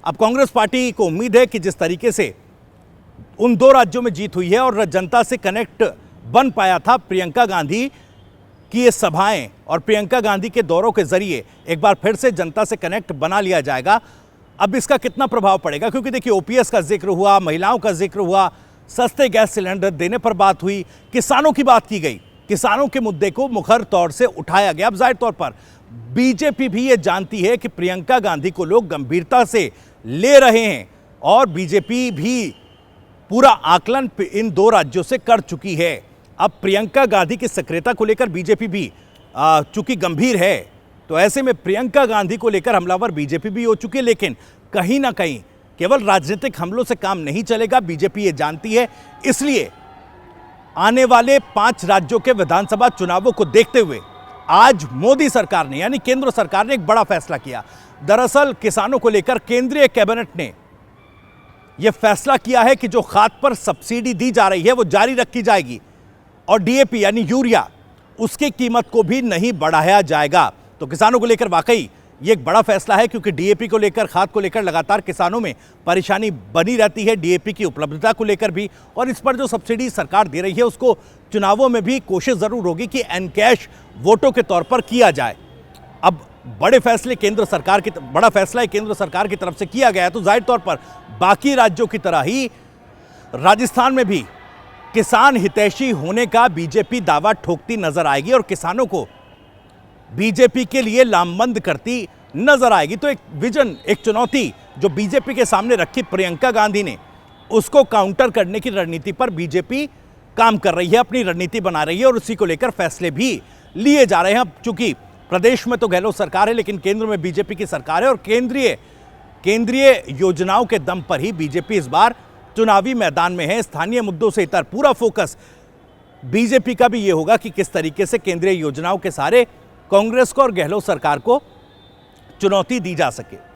अब कांग्रेस पार्टी को उम्मीद है कि जिस तरीके से उन 2 राज्यों में जीत हुई है और जनता से कनेक्ट बन पाया था प्रियंका गांधी की ये सभाएं और प्रियंका गांधी के दौरों के जरिए एक बार फिर से जनता से कनेक्ट बना लिया जाएगा। अब इसका कितना प्रभाव पड़ेगा, क्योंकि देखिए ओपीएस का जिक्र हुआ, महिलाओं का जिक्र हुआ, सस्ते गैस सिलेंडर देने पर बात हुई, किसानों की बात की गई, किसानों के मुद्दे को मुखर तौर से उठाया गया। अब जाहिर तौर पर बीजेपी भी ये जानती है कि प्रियंका गांधी को लोग गंभीरता से ले रहे हैं और बीजेपी भी पूरा आकलन इन 2 राज्यों से कर चुकी है। अब प्रियंका गांधी की सक्रियता को लेकर बीजेपी भी चूंकि गंभीर है, तो ऐसे में प्रियंका गांधी को लेकर हमलावर बीजेपी भी हो चुकी है। लेकिन कहीं ना कहीं केवल राजनीतिक हमलों से काम नहीं चलेगा, बीजेपी ये जानती है। इसलिए आने वाले 5 राज्यों के विधानसभा चुनावों को देखते हुए आज मोदी सरकार ने यानी केंद्र सरकार ने एक बड़ा फैसला किया। दरअसल किसानों को लेकर केंद्रीय कैबिनेट ने यह फैसला किया है कि जो खाद पर सब्सिडी दी जा रही है वो जारी रखी जाएगी और डीएपी यानी यूरिया उसकी कीमत को भी नहीं बढ़ाया जाएगा। तो किसानों को लेकर वाकई ये एक बड़ा फैसला है, क्योंकि डीएपी को लेकर, खाद को लेकर लगातार किसानों में परेशानी बनी रहती है, डीएपी की उपलब्धता को लेकर भी, और इस पर जो सब्सिडी सरकार दे रही है उसको चुनावों में भी कोशिश जरूर होगी कि एनकैश वोटों के तौर पर किया जाए। अब बड़ा फैसला केंद्र सरकार की तरफ से किया गया है, तो जाहिर तौर पर बाकी राज्यों की तरह ही राजस्थान में भी किसान हितैषी होने का बीजेपी दावा ठोकती नजर आएगी और किसानों को बीजेपी के लिए लामबंद करती नजर आएगी। तो एक विजन, एक चुनौती जो बीजेपी के सामने रखी प्रियंका गांधी ने, उसको काउंटर करने की रणनीति पर बीजेपी काम कर रही है, अपनी रणनीति बना रही है और उसी को लेकर फैसले भी लिए जा रहे हैं। अब चूंकि प्रदेश में तो गहलोत सरकार है, लेकिन केंद्र में बीजेपी की सरकार है और केंद्रीय योजनाओं के दम पर ही बीजेपी इस बार चुनावी मैदान में है। स्थानीय मुद्दों से इतर पूरा फोकस बीजेपी का भी ये होगा कि किस तरीके से केंद्रीय योजनाओं के सहारे कांग्रेस को और गहलोत सरकार को चुनौती दी जा सके।